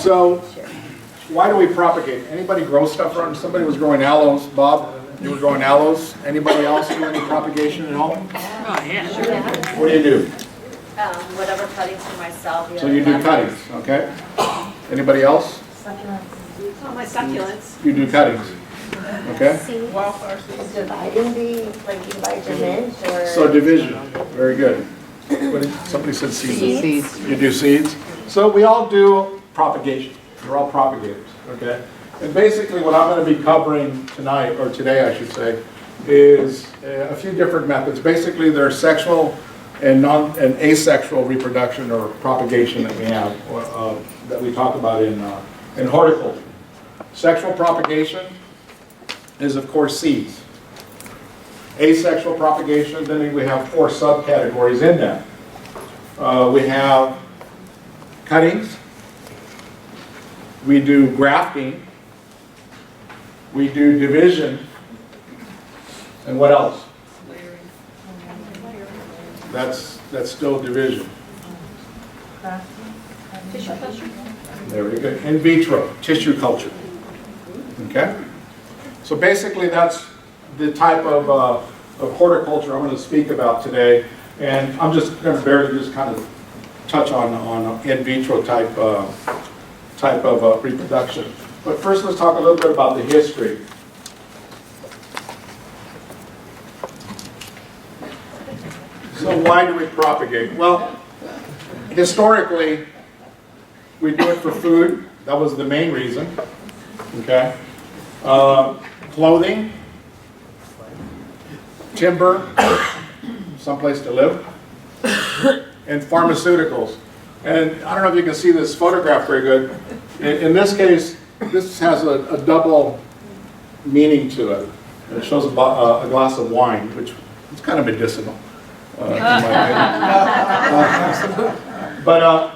So, why do we propagate? Anybody grow stuff around? Somebody was growing aloes. Bob, you were growing aloes. Anybody else do any propagation at home? Oh, yeah. What do you do? Whatever cuttings for myself. So you do cuttings, okay? Anybody else? Oh, my succulents. You do cuttings, okay? Wildflower seeds. Dividing the, like you divide your mint or? So division, very good. What did, somebody said seeds. Seeds. You do seeds. So we all do propagation. We're all propagators, okay? And basically what I'm going to be covering tonight, or today I should say, is a few different methods. Basically there's sexual and asexual reproduction or propagation that we have, that we talk about in horticulture. Sexual propagation is of course seeds. Asexual propagation, then we have 4 subcategories in that. We have cuttings, we do grafting, we do division, and what else? That's still division. Tissue culture. Very good. In vitro, tissue culture. Okay? So basically that's the type of horticulture I'm going to speak about today. And I'm just going to barely just kind of touch on in vitro type of reproduction. But first let's talk a little bit about the history. So why do we propagate? Well, historically, we do it for food. That was the main reason. Okay? Clothing, timber, someplace to live, and pharmaceuticals. And I don't know if you can see this photograph very good. In this case, this has a double meaning to it. It shows a glass of wine, which is kind of medicinal. In my opinion. But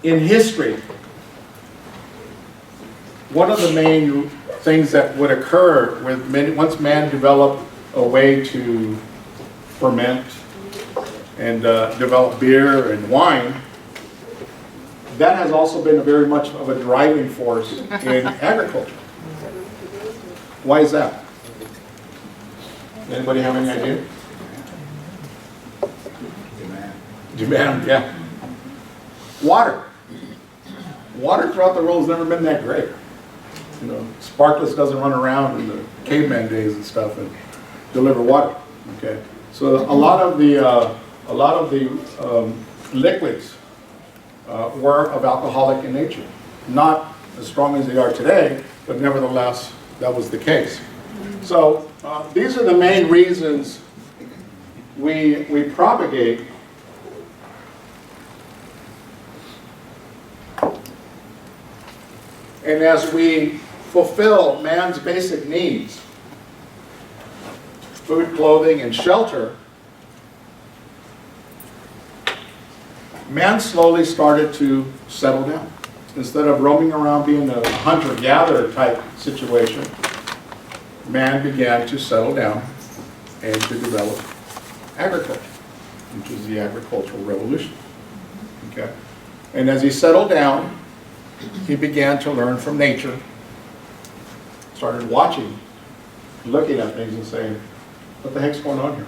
in history, one of the main things that would occur once man developed a way to ferment and develop beer and wine, that has also been very much of a driving force in agriculture. Why is that? Anybody have any idea? Demand, yeah. Water. Water throughout the world has never been that great. You know, Sparkless doesn't run around in the caveman days and stuff and deliver water. Okay, so a lot of the liquids were of alcoholic in nature. Not as strong as they are today, but nevertheless, that was the case. So these are the main reasons we propagate. And as we fulfill man's basic needs, food, clothing, and shelter, man slowly started to settle down. Instead of roaming around being a hunter-gatherer type situation, man began to settle down and to develop agriculture, which is the agricultural revolution. Okay? And as he settled down, he began to learn from nature, started watching, looking at things and saying, what the heck's going on here?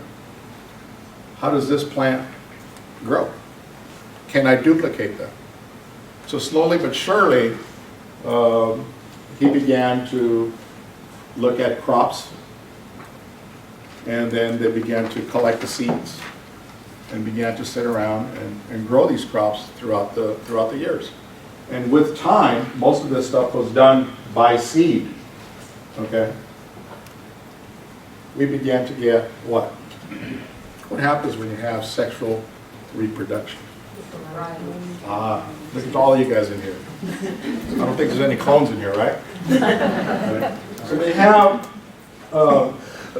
How does this plant grow? Can I duplicate that? So slowly but surely, he began to look at crops, and then they began to collect the seeds and began to sit around and grow these crops throughout the years. And with time, most of this stuff was done by seed. Okay? We began to get what? What happens when you have sexual reproduction? Look at all you guys in here. I don't think there's any clones in here, right? Right. So they have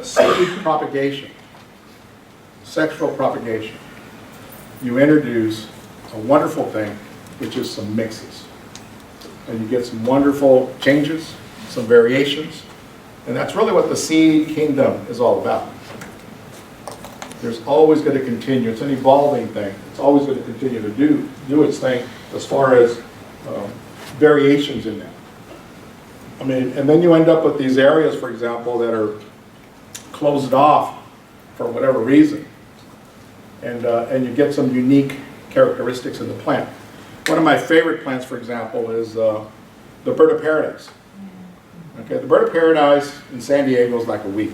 seed propagation, sexual propagation. You introduce a wonderful thing, which is some mixes. And you get some wonderful changes, some variations. And that's really what the seed kingdom is all about. There's always going to continue. It's an evolving thing. It's always going to continue to do its thing as far as variations in that. I mean, and then you end up with these areas, for example, that are closed off for whatever reason. And you get some unique characteristics in the plant. One of my favorite plants, for example, is the bird of paradise. Okay, the bird of paradise in San Diego is like a weed.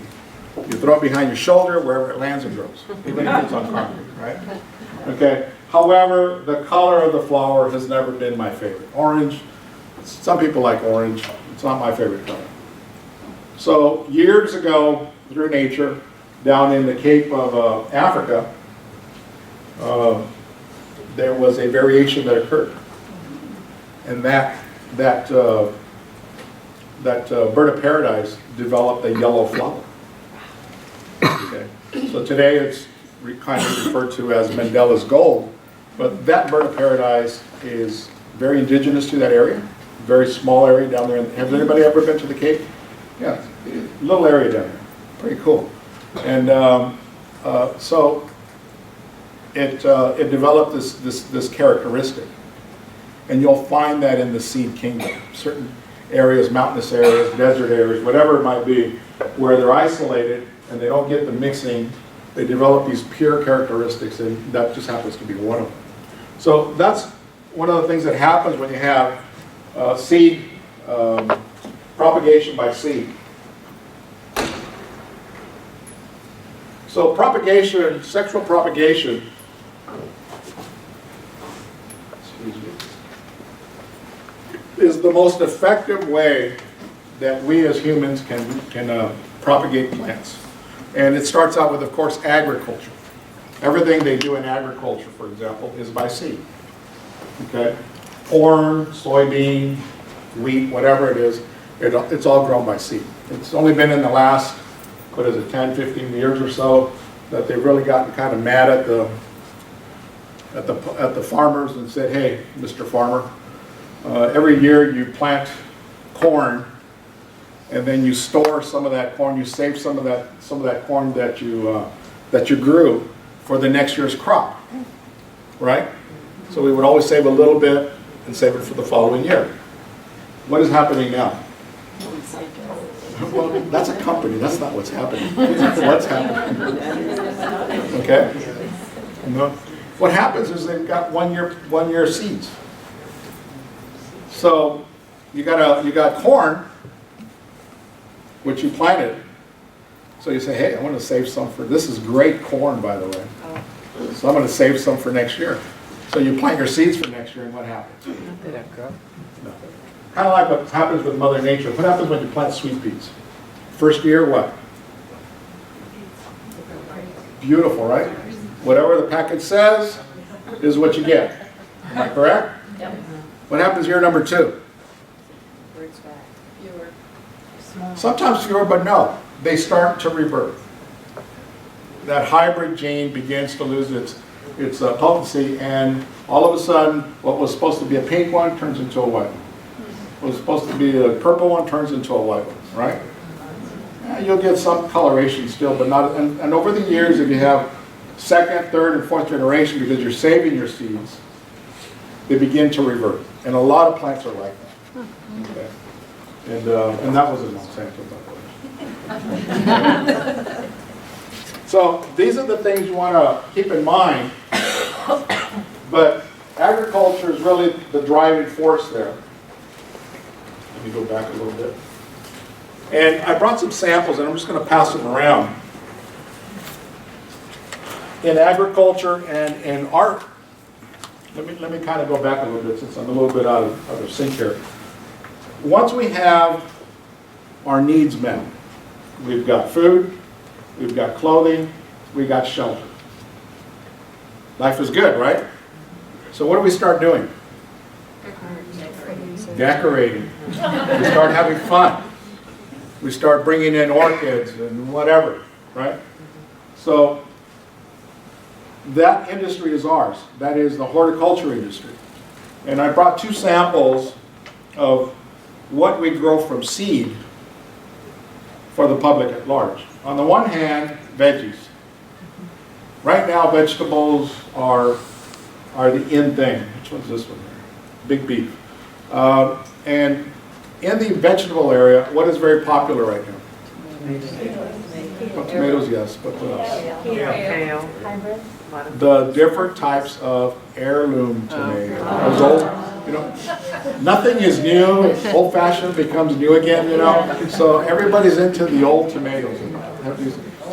You throw it behind your shoulder, wherever it lands, it grows, even if it's on concrete, right? Okay. However, the color of the flower has never been my favorite. Orange, some people like orange. It's not my favorite color. So years ago, through nature, down in the Cape of Africa, there was a variation that occurred, and that bird of paradise developed a yellow flower. Okay. So today it's kind of referred to as Mandela's gold, but that bird of paradise is very indigenous to that area, very small area down there. Has anybody ever been to the Cape? Yeah, little area down there, pretty cool. And so it developed this characteristic, and you'll find that in the seed kingdom. Certain areas, mountainous areas, desert areas, whatever it might be, where they're isolated and they don't get the mixing, they develop these pure characteristics, and that just happens to be one of them. So that's one of the things that happens when you have seed propagation by seed. So propagation, sexual propagation, excuse me, is the most effective way that we as humans can propagate plants. And it starts out with, of course, agriculture. Everything they do in agriculture, for example, is by seed. Okay? Corn, soybean, wheat, whatever it is, it's all grown by seed. It's only been in the last, 10, 15 years or so, that they've really gotten kind of mad at the farmers and said, hey, Mr. Farmer, every year you plant corn, and then you store some of that corn, you save some of that corn that you grew for the next year's crop, right? So we would always save a little bit and save it for the following year. What is happening now? Well, that's a company. That's not what's happening. What's happening? Okay. What happens is they've got one year seeds. So you got corn, which you planted. So you say, hey, I want to save some for, this is great corn, by the way. So I'm going to save some for next year. So you plant your seeds for next year, and what happens? They don't grow. Nothing. Kind of like what happens with Mother Nature. What happens when you plant sweet peas? First year, what? Beautiful, right? Whatever the package says is what you get. Am I correct? Yep. What happens year number 2? Birds back. Fewer. Sometimes fewer, but no. They start to rebirth. That hybrid gene begins to lose its potency, and all of a sudden, what was supposed to be a pink one turns into a white one. What was supposed to be a purple one turns into a white one, right? Yeah, you'll get some coloration still, but not. And over the years, if you have second, third, and fourth generation, because you're saving your seeds, they begin to revert. And a lot of plants are like that. Okay? And that was a Monsanto, by the way. So these are the things you want to keep in mind. But agriculture is really the driving force there. Let me go back a little bit. And I brought some samples, and I'm just going to pass them around. In agriculture and in art, let me kind of go back a little bit since I'm a little bit out of sync here. Once we have our needs met, we've got food, we've got clothing, we got shelter. Life is good, right? So what do we start doing? Decorating. We start having fun. We start bringing in orchids and whatever, right? So that industry is ours. That is the horticulture industry. And I brought 2 samples of what we grow from seed for the public at large. On the one hand, veggies. Right now, vegetables are the in thing. Which one's this one here? Big beef. And in the vegetable area, what is very popular right now? Well, tomatoes, yes, but what else? Kale. Hybrid? The different types of heirloom tomatoes. Those old, you know, nothing is new. Old-fashioned becomes new again, you know. So everybody's into the old tomatoes.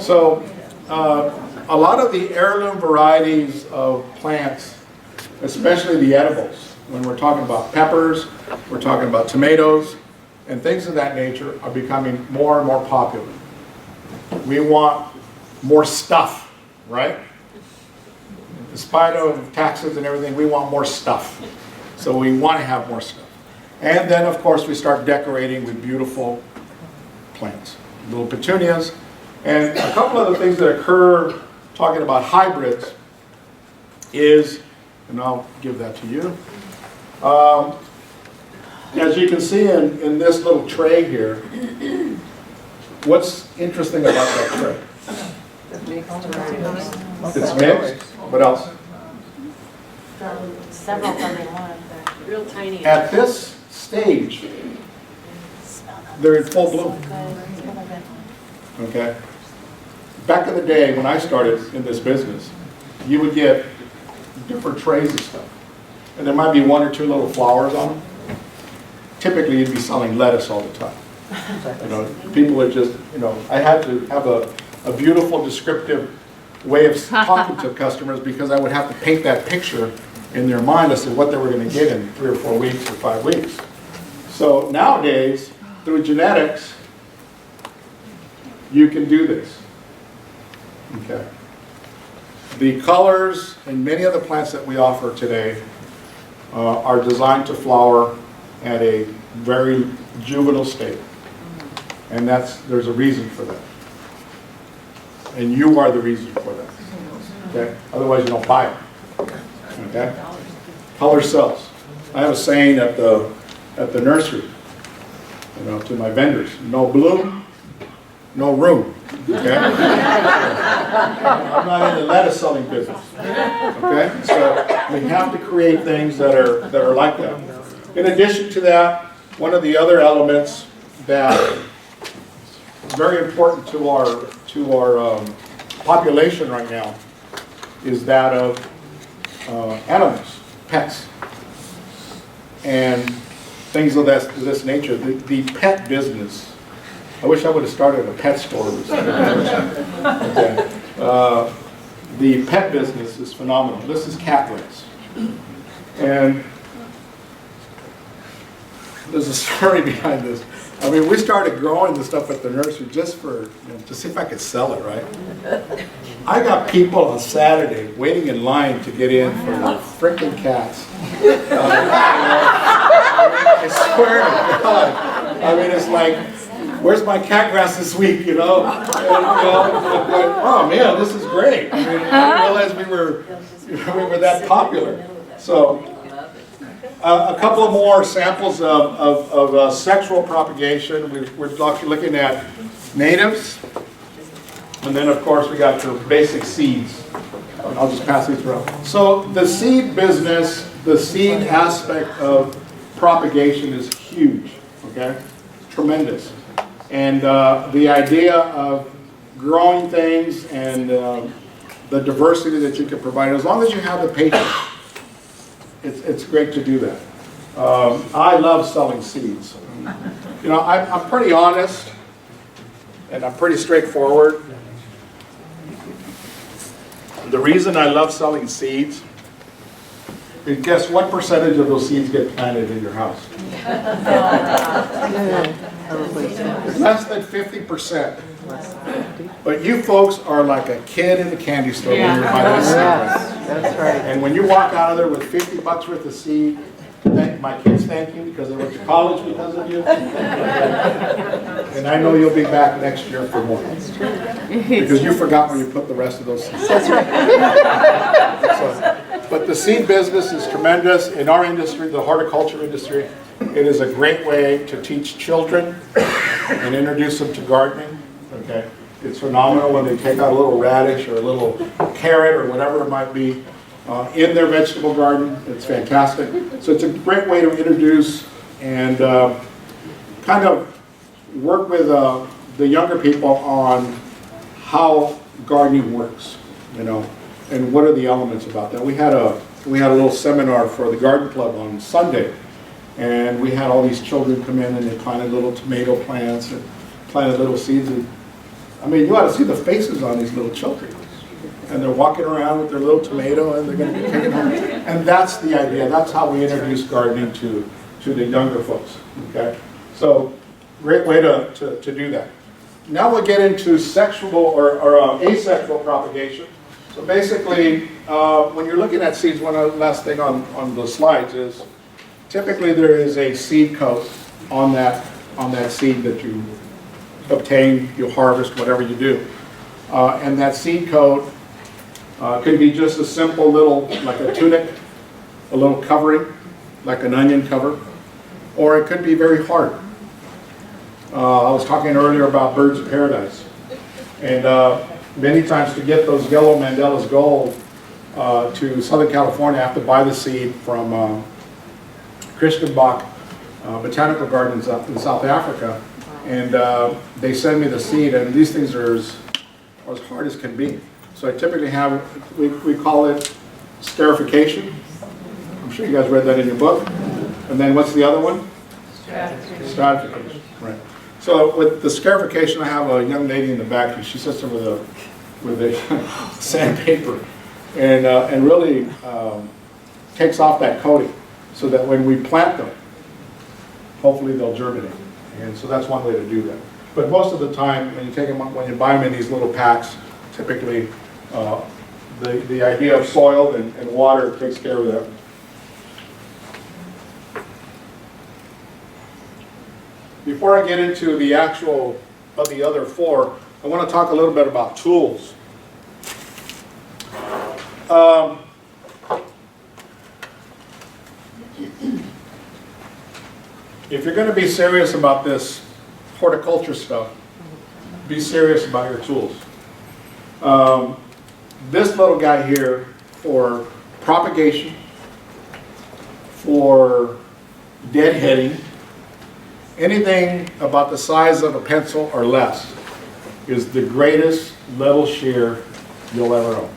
So a lot of the heirloom varieties of plants, especially the edibles, when we're talking about peppers, we're talking about tomatoes, and things of that nature are becoming more and more popular. We want more stuff, right? In spite of taxes and everything, we want more stuff. So we want to have more stuff. And then, of course, we start decorating with beautiful plants, little petunias. And a couple of the things that occur, talking about hybrids, is, and I'll give that to you. As you can see in this little tray here, what's interesting about that tray? It's mixed. What else? Several from in one. Real tiny. At this stage, they're in full bloom. Okay? Back in the day when I started in this business, you would get different trays of stuff. And there might be one or two little flowers on them. Typically, you'd be selling lettuce all the time. You know, people are just, you know, I had to have a beautiful descriptive way of talking to customers because I would have to paint that picture in their mind as to what they were going to get in 3 or 4 weeks or 5 weeks. So nowadays, through genetics, you can do this. Okay. The colors in many of the plants that we offer today are designed to flower at a very juvenile state. And there's a reason for that. And you are the reason for that. Okay? Otherwise you don't buy it. Okay? Color sells. I have a saying at the nursery, you know, to my vendors, no bloom, no room. Okay? I'm not in the lettuce selling business. Okay? So we have to create things that are like that. In addition to that, one of the other elements that is very important to our population right now is that of animals, pets, and things of this nature. The pet business. I wish I would have started a pet store. Okay. The pet business is phenomenal. This is cat lice. And there's a story behind this. I mean, we started growing the stuff at the nursery just for, you know, to see if I could sell it, right? I got people on Saturday waiting in line to get in for the frickin' cats. I swear to God. I mean, it's like, where's my cat grass this week, you know? And, you know, oh man, this is great. I mean, I didn't realize we were that popular. So, a couple of more samples of sexual propagation. We're looking at natives, and then of course we got your basic seeds. I'll just pass these around. So the seed business, the seed aspect of propagation is huge, okay? Tremendous. And the idea of growing things and the diversity that you can provide, as long as you have the patience, it's great to do that. I love selling seeds. You know, I'm pretty honest and I'm pretty straightforward. The reason I love selling seeds is guess what percentage of those seeds get planted in your house? Less than 50%. But you folks are like a kid in a candy store when you're buying a seed. That's right. And when you walk out of there with 50 bucks worth of seed, my kids thank you because they went to college because of you. And I know you'll be back next year for more. Because you forgot where you put the rest of those seeds. That's right. But the seed business is tremendous. In our industry, the horticulture industry, it is a great way to teach children and introduce them to gardening. Okay, it's phenomenal when they take out a little radish or a little carrot or whatever it might be, in their vegetable garden. It's fantastic. So it's a great way to introduce and kind of work with the younger people on how gardening works, you know, and what are the elements about that. We had a little seminar for the garden club on Sunday, and we had all these children come in and they planted little tomato plants and planted little seeds. And, I mean, you ought to see the faces on these little children. And they're walking around with their little tomato and they're going to be taking home. And that's the idea. That's how we introduce gardening to the younger folks. Okay, so great way to do that. Now we'll get into sexual or asexual propagation. So basically, when you're looking at seeds, one last thing on the slides is typically there is a seed coat on that seed that you obtain, you harvest, whatever you do. And that seed coat could be just a simple little, like a tunic, a little covering, like an onion cover, or it could be very hard. I was talking earlier about birds of paradise. And many times to get those yellow Mandela's gold to Southern California, I have to buy the seed from Christian Bach Botanical Gardens up in South Africa. And they send me the seed, and these things are as hard as can be. So I typically have, we call it scarification. I'm sure you guys read that in your book. And then what's the other one? Stratification. Right. So with the scarification, I have a young lady in the back, and she sits there with a sandpaper and really takes off that coating so that when we plant them, hopefully they'll germinate. And so that's one way to do that. But most of the time, when you buy them in these little packs, typically the idea of soil and water takes care of that. Before I get into the actual of the other four, I want to talk a little bit about tools. If you're going to be serious about this horticulture stuff, be serious about your tools. This little guy here for propagation, for deadheading, anything about the size of a pencil or less is the greatest little shear you'll ever own.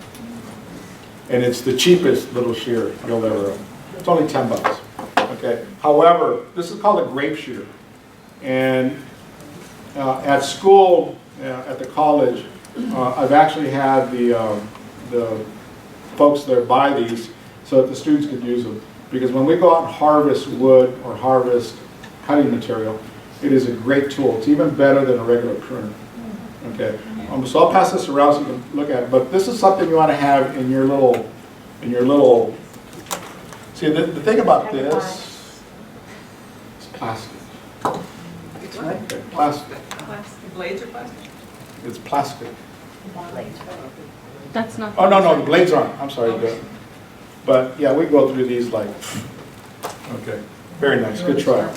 And it's the cheapest little shear you'll ever own. It's only 10 bucks. Okay. However, this is called a grape shear. And at school, at the college, I've actually had the folks there buy these so that the students could use them. Because when we go out and harvest wood or harvest cutting material, it is a great tool. It's even better than a regular pruner. Okay. So I'll pass this around so you can look at it. But this is something you want to have in your little. See, the thing about this is plastic. It's what? Okay, plastic. Plastic. Blades are plastic? It's plastic. That's not. Oh, no, the blades aren't. I'm sorry. But yeah, we go through these like, okay. Very nice. Good try.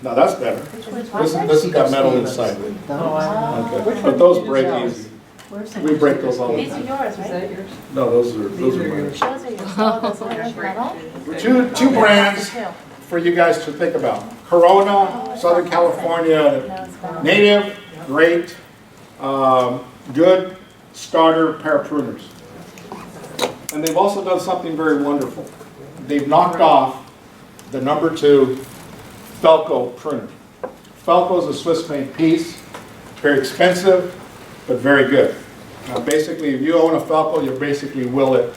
No, that's better. This has got metal inside. Okay. But those break easy. We break those all the These are time. yours, right? No, those are mine. Those are yours. Oh, those are yours, metal? Two brands for you guys to think about. Corona, Southern California native, great, good starter pair of pruners. And they've also done something very wonderful. They've knocked off the #2 Felco pruner. Felco is a Swiss-made piece, very expensive, but very good. Now basically, if you own a Felco, you basically will it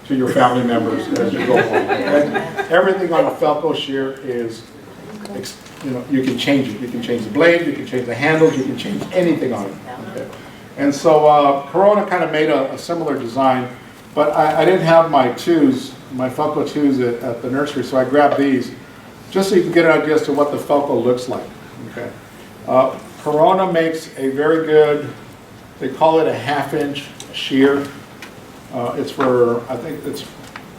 to your family members as you go along. Okay? Everything on a Felco shear is, you can change it. You can change the blade, you can change the handles, you can change anything on it. Okay? And so Corona kind of made a similar design, but I didn't have my Felco 2s at the nursery, so I grabbed these, just so you can get an idea as to what the Felco looks like. Okay. Corona makes a very good, they call it a 1/2-inch shear. It's for, I think it's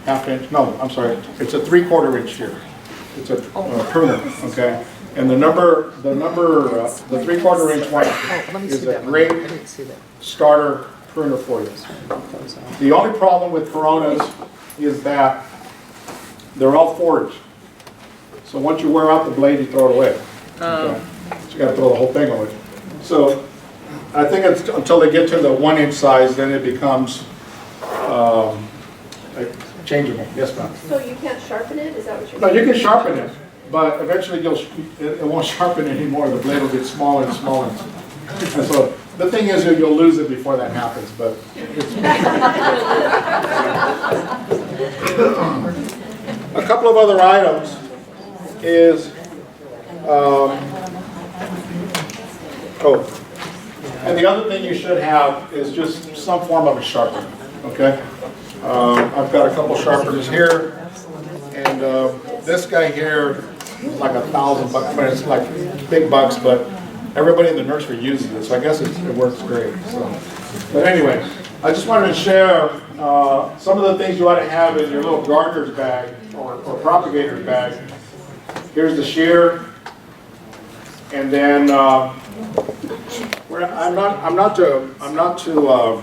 1/2 inch, no, I'm sorry, it's a 3/4 inch shear. It's a pruner, okay? And the 3/4 inch one is a great starter pruner for you. The only problem with Coronas is that they're all forged. So once you wear out the blade, you throw it away. Okay? So you got to throw the whole thing away. So I think it's until they get to the 1-inch size, then it becomes changeable. Yes, ma'am. So you can't sharpen it, is that what you're No, saying? you can sharpen it, but eventually it won't sharpen anymore. The blade will get smaller and smaller. And so the thing is that you'll lose it before that happens, but a couple of other items is, and the other thing you should have is just some form of a sharpener, okay? I've got a couple sharpeners here, and this guy here is like $1,000. I mean, it's like big bucks, but everybody in the nursery uses it, so I guess it works great. So. But anyway, I just wanted to share some of the things you ought to have in your little gardener's bag or propagator's bag. Here's the shear, and then I'm not to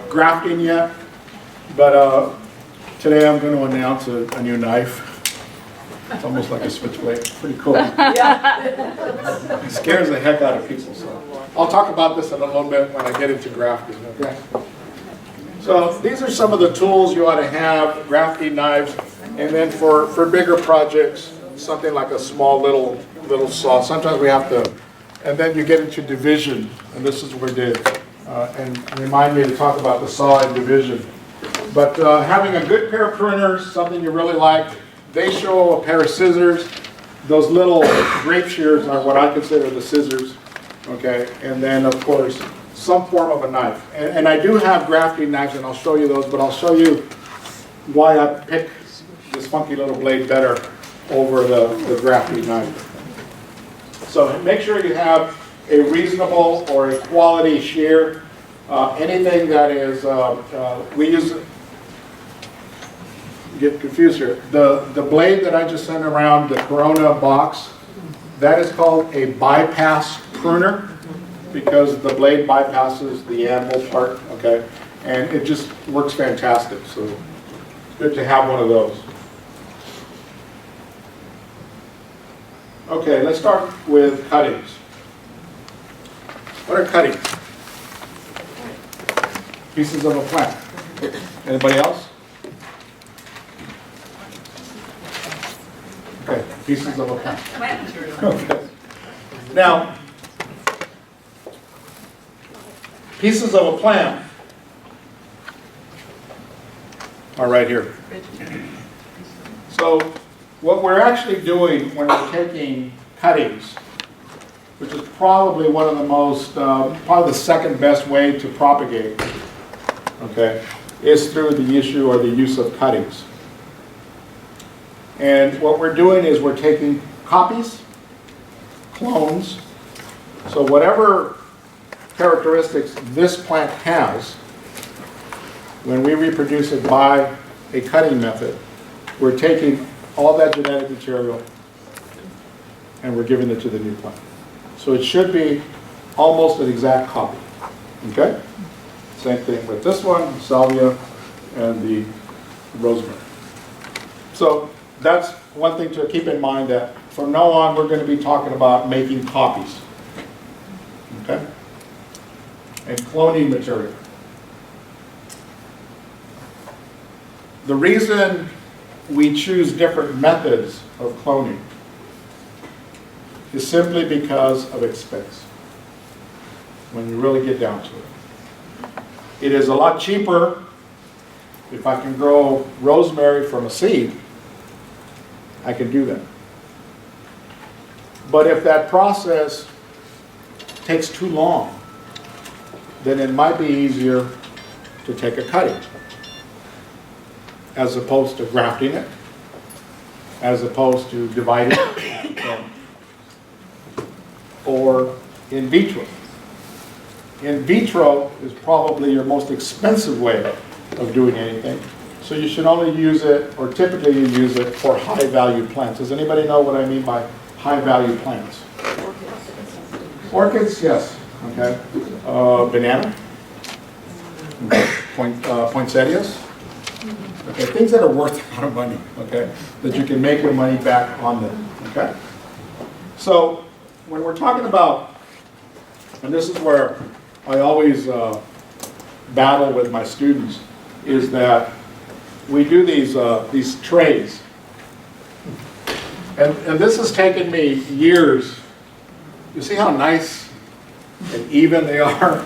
grafting yet, but today I'm going to announce a new knife. It's almost like a switchblade. Pretty cool. It scares the heck out of people. So I'll talk about this in a little bit when I get into grafting. Okay. So these are some of the tools you ought to have: grafting knives, and then for bigger projects, something like a small little saw. Sometimes we have to, and then you get into division, and this is what we did. And remind me to talk about the saw and division. But having a good pair of pruners, something you really like. They show a pair of scissors. Those little grape shears are what I consider the scissors. Okay, and then of course some form of a knife. And I do have grafting knives, and I'll show you those. But I'll show you why I pick this funky little blade better over the grafting knife. So make sure you have a reasonable or a quality shear. Anything that is, we use, get confused here. The blade that I just sent around the Corona box, that is called a bypass pruner because the blade bypasses the animal part, okay? And it just works fantastic, so it's good to have one of those. Okay, let's start with cuttings. What are cuttings? Pieces of a plant. Anybody else? Okay, pieces of a plant. Plant material. Okay. Now, pieces of a plant are right here. So what we're actually doing when we're taking cuttings, which is probably one of the most, probably the second best way to propagate, okay, is through the issue or the use of cuttings. And what we're doing is we're taking copies, clones, so whatever characteristics this plant has, when we reproduce it by a cutting method, we're taking all that genetic material and we're giving it to the new plant. So it should be almost an exact copy, okay? Same thing with this one, salvia, and the rosemary. So that's one thing to keep in mind, that from now on we're going to be talking about making copies, okay? And cloning material. The reason we choose different methods of cloning is simply because of expense, when you really get down to it. It is a lot cheaper if I can grow rosemary from a seed, I can do that. But if that process takes too long, then it might be easier to take a cutting as opposed to grafting it, as opposed to dividing it, or in vitro. In vitro is probably your most expensive way of doing anything. So you should only use it, or typically you use it for high-value plants. Does anybody know what I mean by high-value plants? Orchids, yes. okay? Banana, poinsettias, okay? Things that are worth a lot of money, okay? That you can make your money back on them, okay? So when we're talking about, and this is where I always battle with my students, is that we do these trays. And this has taken me years. You see how nice and even they are?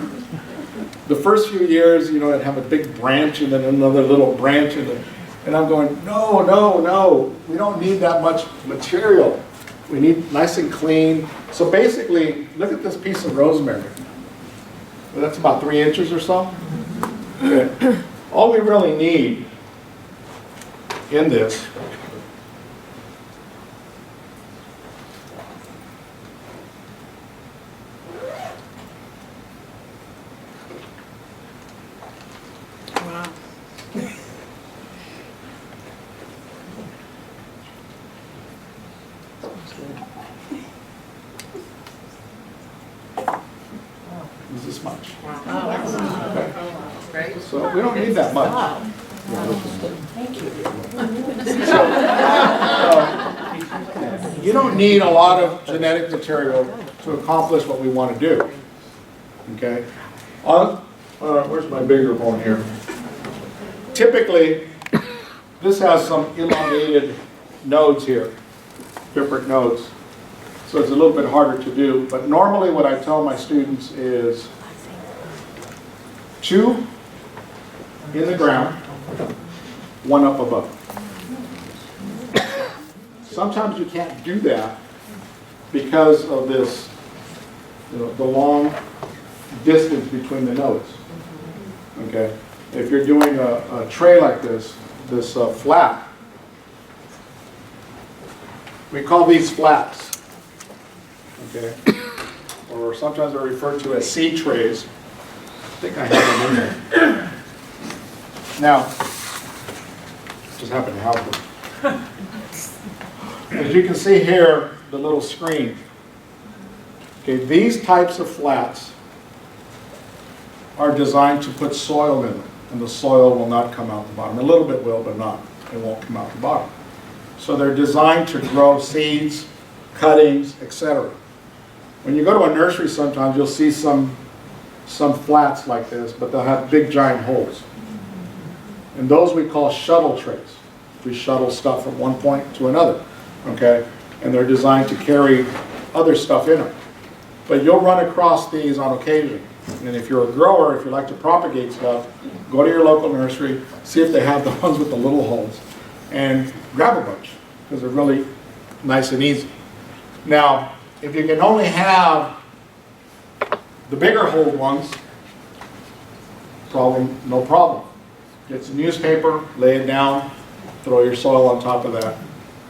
The first few years, you know, I'd have a big branch and then another little branch, and I'm going, no, no, no, we don't need that much material. We need nice and clean. So basically, look at this piece of rosemary. Well, that's about 3 inches or so. Okay. All we really need in this is this much. Okay. Right? So we don't need that much. You don't need a lot of genetic material to accomplish what we want to do. Okay? Where's my bigger bone here? Typically, this has some elongated nodes here, different nodes. So it's a little bit harder to do. But normally what I tell my students is 2 in the ground, 1 up above. Sometimes you can't do that because of this, you know, the long distance between the nodes. Okay? If you're doing a tray like this flat, we call these flats. Okay? Or sometimes they're referred to as seed trays. I think I have them in there. Now, just happen to have them. As you can see here, the little screen. Okay, these types of flats are designed to put soil in them, and the soil will not come out the bottom. A little bit will, but not. It won't come out the bottom. So they're designed to grow seeds, cuttings, etc. When you go to a nursery sometimes, you'll see some flats like this, but they'll have big giant holes. And those we call shuttle trays. We shuttle stuff from one point to another, okay? And they're designed to carry other stuff in them. But you'll run across these on occasion. And if you're a grower, if you like to propagate stuff, go to your local nursery, see if they have the ones with the little holes, and grab a bunch, because they're really nice and easy. Now, if you can only have the bigger hole ones, no problem. Get some newspaper, lay it down, throw your soil on top of that,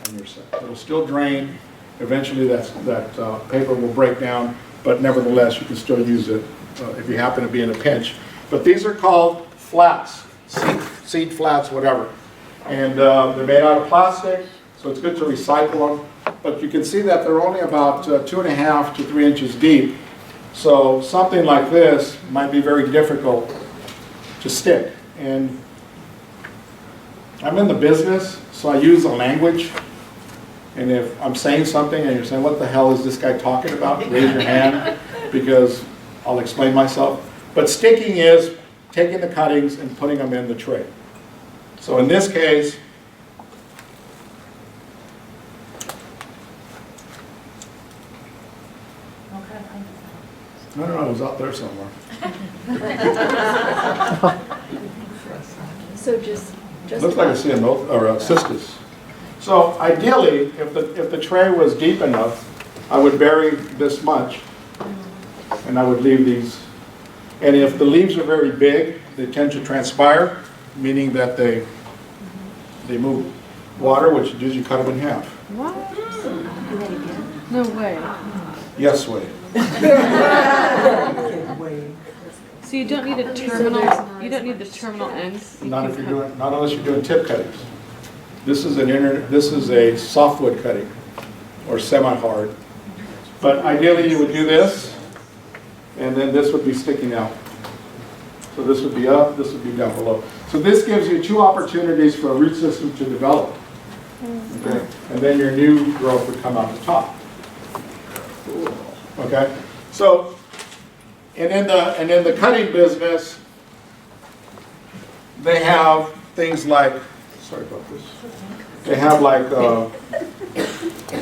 and you're set. It'll still drain. Eventually that paper will break down, but nevertheless you can still use it if you happen to be in a pinch. But these are called flats, seed flats, whatever. And they're made out of plastic, so it's good to recycle them. But you can see that they're only about 2.5 to 3 inches deep. So something like this might be very difficult to stick. And I'm in the business, so I use the language. And if I'm saying something and you're saying, what the hell is this guy talking about? Raise your hand, because I'll explain myself. But sticking is taking the cuttings and putting them in the tray. So in this case, no, it was out there somewhere. So just Looks like a cyanoth or a cistus. So ideally, if the tray was deep enough, I would bury this much, and I would leave these. And if the leaves are very big, they tend to transpire, meaning that they move water, which is you cut them in half. What? No way. Yes, way. So you don't need a terminal. You don't need the terminal ends. Not unless you're doing tip cuttings. This is a softwood cutting, or semi-hard. But ideally, you would do this, and then this would be sticking out. So this would be up, this would be down below. So this gives you two opportunities for a root system to develop. Okay? And then your new growth would come out the top. Okay? So, and in the cutting business, they have things like, sorry about this, they have like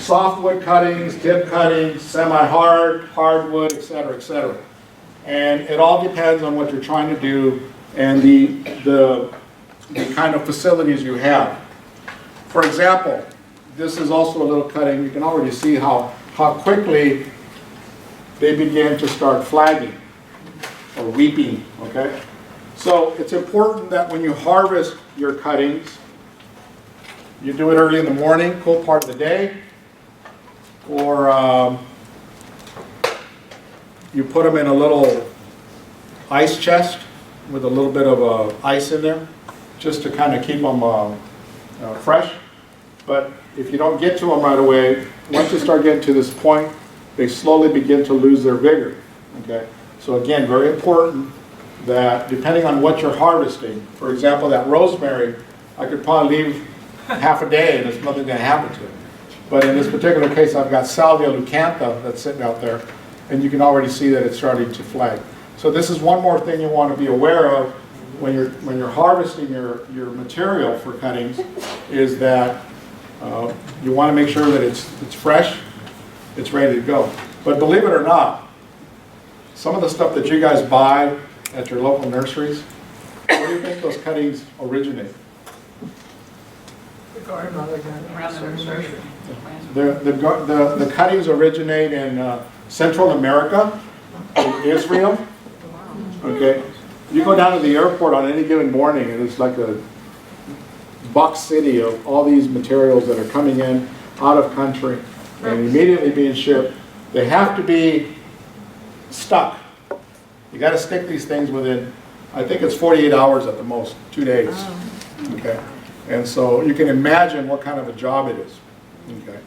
softwood cuttings, tip cuttings, semi-hard, hardwood, et cetera, et cetera. And it all depends on what you're trying to do and the kind of facilities you have. For example, this is also a little cutting. You can already see how quickly they begin to start flagging or weeping, okay? So it's important that when you harvest your cuttings, you do it early in the morning, cool part of the day, or you put them in a little ice chest with a little bit of ice in there, just to kind of keep them fresh. But if you don't get to them right away, once you start getting to this point, they slowly begin to lose their vigor. Okay? So again, very important that depending on what you're harvesting, for example, that rosemary, I could probably leave half a day and there's nothing going to happen to it. But in this particular case, I've got Salvia leucantha that's sitting out there, and you can already see that it's starting to flag. So this is one more thing you want to be aware of when you're harvesting your material for cuttings, is that you want to make sure that it's fresh, it's ready to go. But believe it or not, some of the stuff that you guys buy at your local nurseries, where do you think those cuttings originate? The garden, around the nursery. The cuttings originate in Central America, in Israel. Okay, you go down to the airport on any given morning, and it's like a box city of all these materials that are coming in out of country and immediately being shipped. They have to be stuck. You got to stick these things within, I think it's 48 hours at the most, 2 days. Okay, and so you can imagine what kind of a job it is. Okay,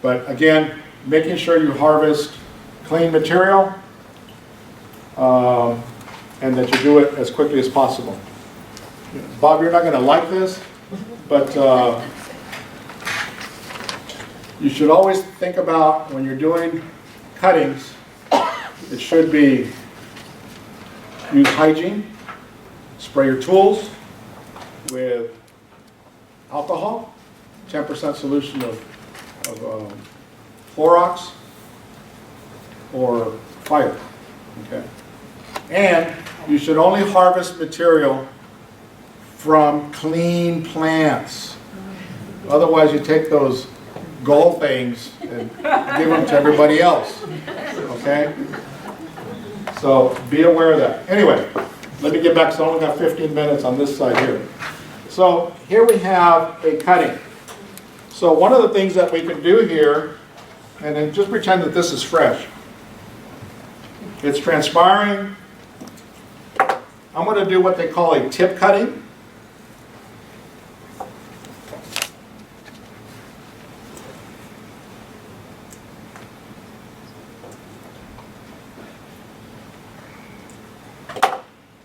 but again, making sure you harvest clean material and that you do it as quickly as possible. Bob, you're not going to like this, but you should always think about when you're doing cuttings, it should be use hygiene, spray your tools with alcohol, 10% solution of Clorox or fire, okay? And you should only harvest material from clean plants. Otherwise, you take those gold things and give them to everybody else, okay? So be aware of that. Anyway, let me get back, so I only got 15 minutes on this side here. So here we have a cutting. So one of the things that we can do here, and then just pretend that this is fresh. It's transpiring. I'm going to do what they call a tip cutting.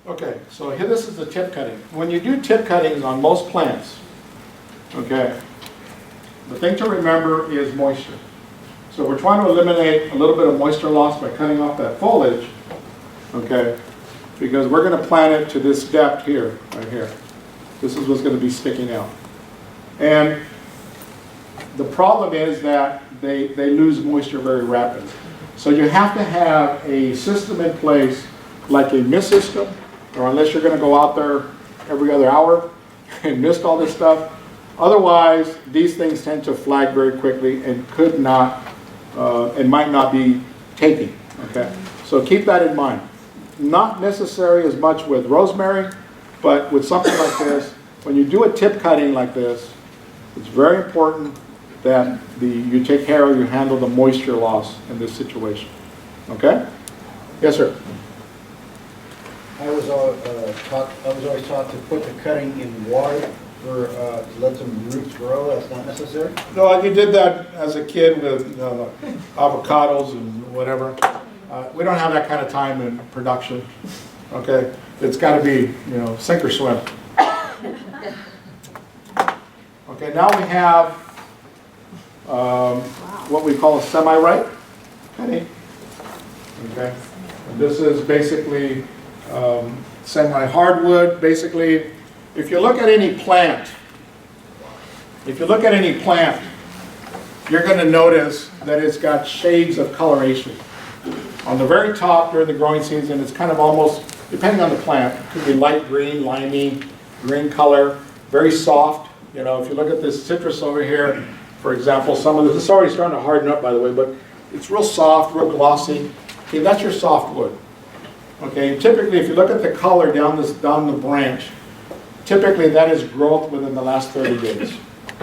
Okay, so here this is the tip cutting. When you do tip cuttings on most plants, okay, the thing to remember is moisture. So we're trying to eliminate a little bit of moisture loss by cutting off that foliage, okay, because we're going to plant it to this depth here, right here. This is what's going to be sticking out. And the problem is that they lose moisture very rapidly. So you have to have a system in place, like a mist system, or unless you're going to go out there every other hour and mist all this stuff. Otherwise, these things tend to flag very quickly and could not, and might not be taking, okay? So keep that in mind. Not necessary as much with rosemary, but with something like this, when you do a tip cutting like this, it's very important that you take care of, you handle the moisture loss in this situation, okay? Yes, sir. I was always taught to put the cutting in water for to let some roots grow. That's not necessary. No, you did that as a kid with avocados and whatever. We don't have that kind of time in production, okay? It's got to be, you know, sink or swim. Okay, now we have what we call a semi-ripe cutting. Okay, and this is basically semi-hardwood. Basically, if you look at any plant, you're going to notice that it's got shades of coloration. On the very top during the growing season, it's kind of almost, depending on the plant, it could be light green, limey, green color, very soft. You know, if you look at this citrus over here, for example, some of this is already starting to harden up, by the way, but it's real soft, real glossy. Okay, that's your softwood. Okay, typically, if you look at the color down the branch, typically that is growth within the last 30 days,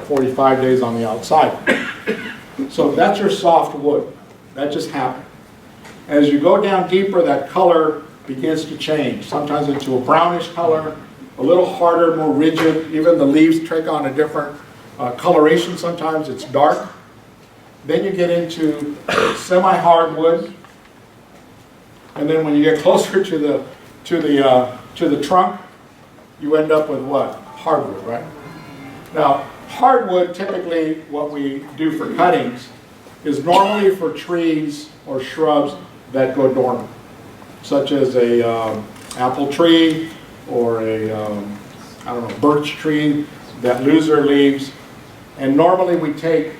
45 days on the outside. So that's your softwood. That just happened. As you go down deeper, that color begins to change, sometimes into a brownish color, a little harder, more rigid. Even the leaves take on a different coloration sometimes. It's dark. Then you get into semi-hardwood. And then when you get closer to the trunk, you end up with what? Hardwood, right? Now, hardwood, typically what we do for cuttings is normally for trees or shrubs that go dormant, such as a apple tree or a I don't know, birch tree that lose their leaves. And normally we take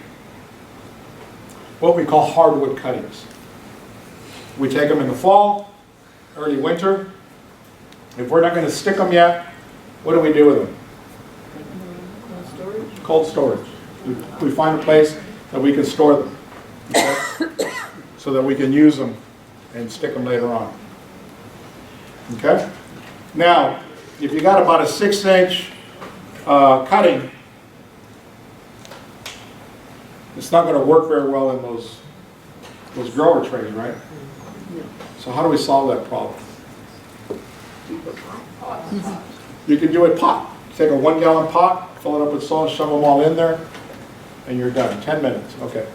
what we call hardwood cuttings. We take them in the fall, early winter. If we're not going to stick them yet, what do we do with them? Cold storage. We find a place that we can store them, okay? So that we can use them and stick them later on. Okay? Now, if you got about a 6-inch cutting, it's not going to work very well in those grower trays, right? So how do we solve that problem? You can do it pot. Take a 1-gallon pot, fill it up with soil, shove them all in there, and you're done. 10 minutes, okay.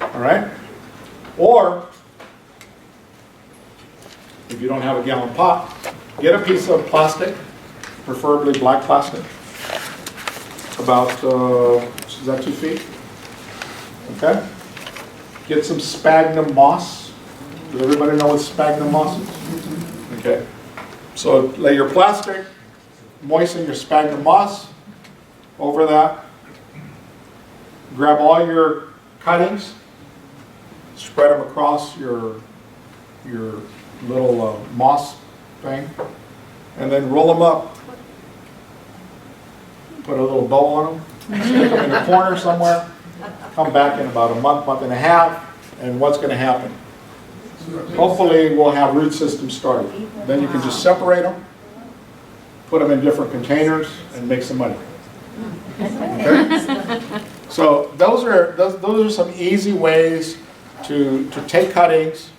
All right? Or, if you don't have a gallon pot, get a piece of plastic, preferably black plastic, about, is that 2 feet? Okay? Get some sphagnum moss. Does everybody know what sphagnum moss is? Okay. So lay your plastic, moisten your sphagnum moss over that. Grab all your cuttings, spread them across your little moss thing, and then roll them up. Put a little bow on them, stick them in a corner somewhere. Come back in about a month, month and a half, and what's going to happen? Hopefully we'll have root systems started. Then you can just separate them, put them in different containers, and make some money. Okay? So those are some easy ways to take cuttings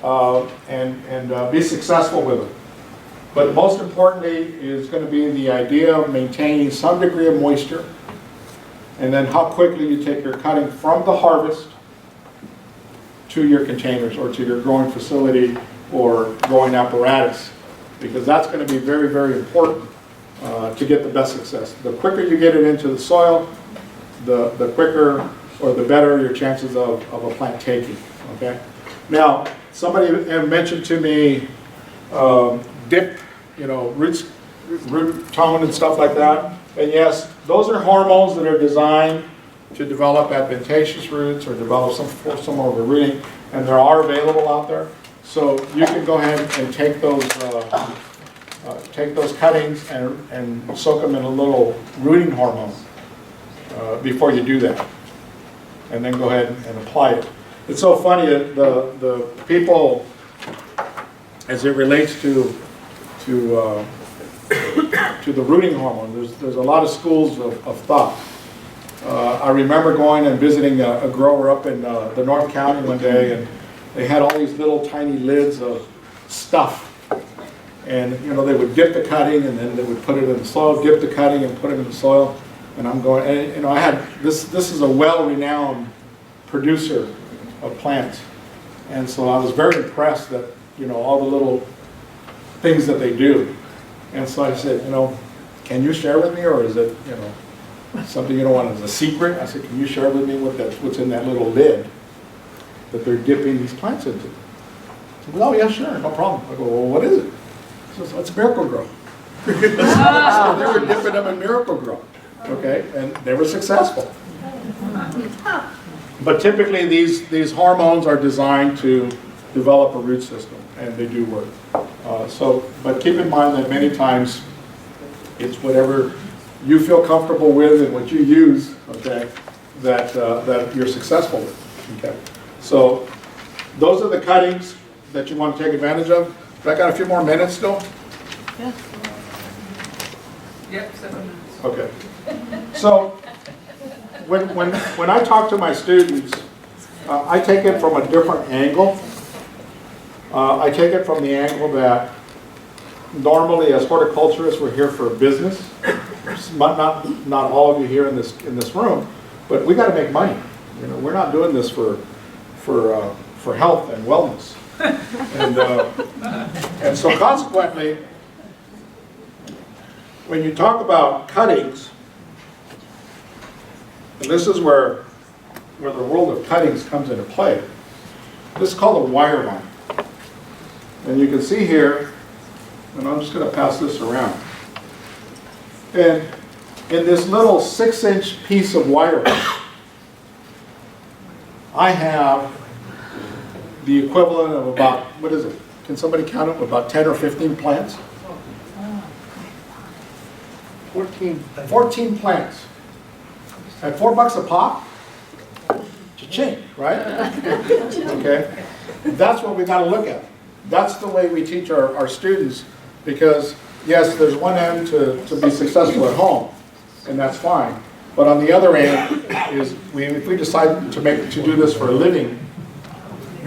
and be successful with them. But most importantly is going to be the idea of maintaining some degree of moisture, and then how quickly you take your cutting from the harvest to your containers or to your growing facility or growing apparatus, because that's going to be very, very important to get the best success. The quicker you get it into the soil, the quicker or the better your chances of a plant taking. Okay. Now, somebody mentioned to me dip, you know, root tone and stuff like that. And yes, those are hormones that are designed to develop adventitious roots or develop some form of a rooting, and they are available out there. So you can go ahead and take those cuttings and soak them in a little rooting hormone before you do that, and then go ahead and apply it. It's so funny that the people, as it relates to the rooting hormone, there's a lot of schools of thought. I remember going and visiting a grower up in the North County one day, and they had all these little tiny lids of stuff. And you know, they would dip the cutting and then they would put it in the soil, dip the cutting and put it in the soil. And I'm going, and, you know, I had this is a well-renowned producer of plants. And so I was very impressed that, you know, all the little things that they do. And so I said, you know, can you share with me, or is it, you know, something you don't want as a secret? I said, can you share with me what's in that little lid that they're dipping these plants into? He goes, oh yeah, sure, no problem. I go, well, what is it? He says, it's Miracle Grow. So they were dipping them in Miracle Grow, okay, and they were successful. But typically these hormones are designed to develop a root system, and they do work. But keep in mind that many times it's whatever you feel comfortable with and what you use, okay, that you're successful with, okay. So those are the cuttings that you want to take advantage of. I got a few more minutes still? Yeah. Yep, 7 minutes. Okay. So when I talk to my students, I take it from a different angle. I take it from the angle that normally as horticulturists we're here for business. Not all of you here in this room, but we got to make money. You know, we're not doing this for health and wellness. And so consequently, when you talk about cuttings, and this is where the world of cuttings comes into play. This is called a wire vine. And you can see here, and I'm just going to pass this around. And in this little 6-inch piece of wire vine, I have the equivalent of about, what is it? Can somebody count it? About 10 or 15 plants? 14 plants. At $4 a pop, cha-ching, right? Okay? That's what we got to look at. That's the way we teach our students, because yes, there's one end to be successful at home, and that's fine. But on the other end is if we decide to do this for a living,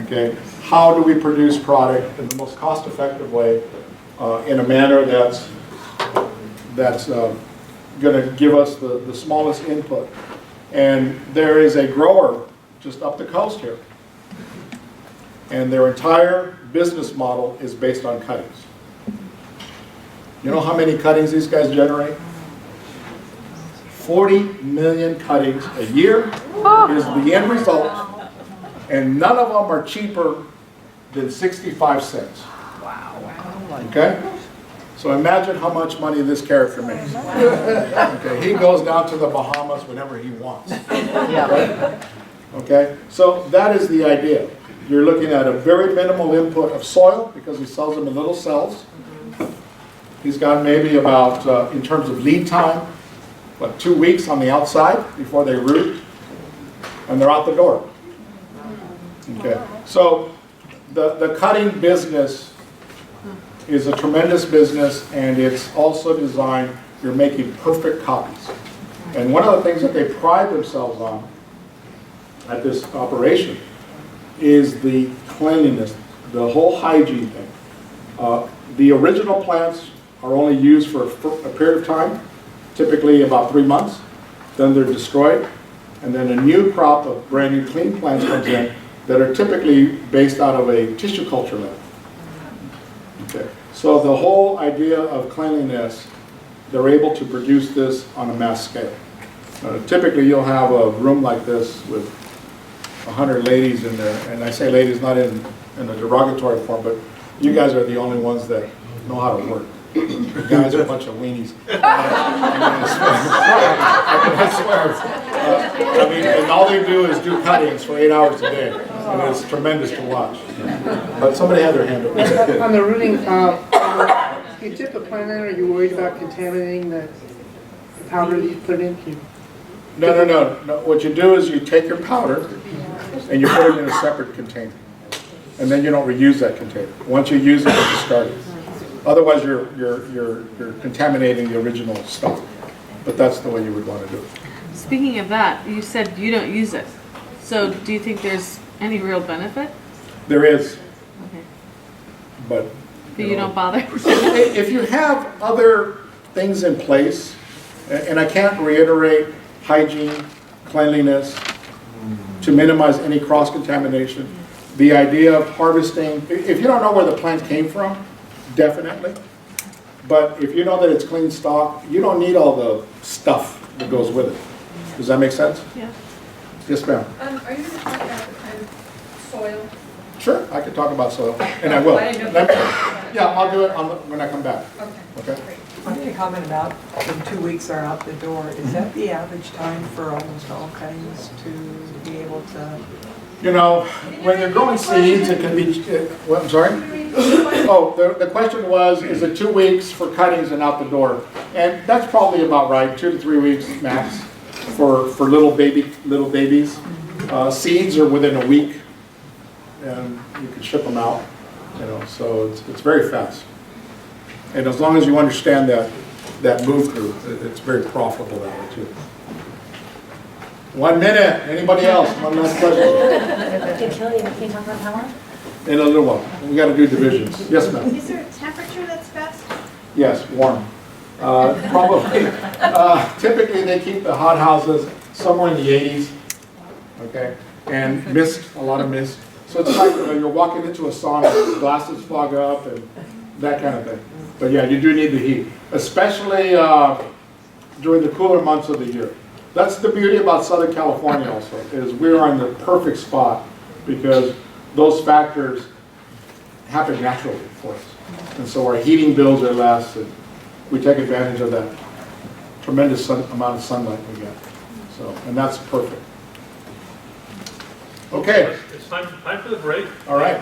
okay, how do we produce product in the most cost-effective way, in a manner that's going to give us the smallest input. And there is a grower just up the coast here, and their entire business model is based on cuttings. You know how many cuttings these guys generate? 40 million cuttings a year is the end result, and none of them are cheaper than 65 cents. Wow. Okay? So imagine how much money this character makes. Okay, he goes down to the Bahamas whenever he wants. Right? Okay, so that is the idea. You're looking at a very minimal input of soil because he sells them in little cells. He's got maybe about, in terms of lead time, 2 weeks on the outside before they root, and they're out the door. Okay, so the cutting business is a tremendous business, and it's also designed, you're making perfect copies. And one of the things that they pride themselves on at this operation is the cleanliness, the whole hygiene thing. The original plants are only used for a period of time, typically about 3 months, then they're destroyed, and then a new crop of brand new clean plants comes in that are typically based out of a tissue culture lab. Okay. So the whole idea of cleanliness, they're able to produce this on a mass scale. Typically you'll have a room like this with 100 ladies in there, and I say ladies not in a derogatory form, but you guys are the only ones that know how to work. You guys are a bunch of weenies. I swear. I mean, and all they do is do cuttings for 8 hours a day, and it's tremendous to watch. But somebody had their hand up. On the rooting, you dip a plant in, are you worried about contaminating the powder that you put in? No. What you do is you take your powder and you put it in a separate container, and then you don't reuse that container. Once you use it, you discard it. Otherwise, you're contaminating the original stuff. But that's the way you would want to do it. Speaking of that, you said you don't use it. So do you think there's any real benefit? There is, Okay. but You don't bother? if you have other things in place, and I can't reiterate hygiene, cleanliness, to minimize any cross-contamination, The idea of harvesting, if you don't know where the plant came from, definitely. But if you know that it's clean stock, you don't need all the stuff that goes with it. Does that make sense? Yeah. Yes, ma'am. Are you going to talk about the kind of soil? Sure, I could talk about soil, and I will. I didn't know if you Yeah, I'll do it when I come back. Okay. Okay? I need to comment about when 2 weeks are out the door. Is that the average time for almost all cuttings to be able to? You know, when you're growing seeds, it can be, what, I'm sorry? Oh, the question was, is it 2 weeks for cuttings and out the door? And that's probably about right, 2 to 3 weeks max for little babies. Seeds are within a week, and you can ship them out, you know, so it's very fast. And as long as you understand that move through, it's very profitable that way too. 1 minute, anybody else? One last question. Can you talk about how long? In a little while, we got to do divisions. Yes, ma'am. Is there a temperature that's best? Yes, warm. Probably. Typically, they keep the hot houses somewhere in the 80s. Okay, and mist, a lot of mist. So it's like you're walking into a sauna, glasses fog up, and that kind of thing. But yeah, you do need the heat, especially during the cooler months of the year. That's the beauty about Southern California also, is we're on the perfect spot because those factors happen naturally for us. And so our heating bills are less, and we take advantage of that tremendous amount of sunlight we get. So, and that's perfect. Okay, It's time for the break. all right.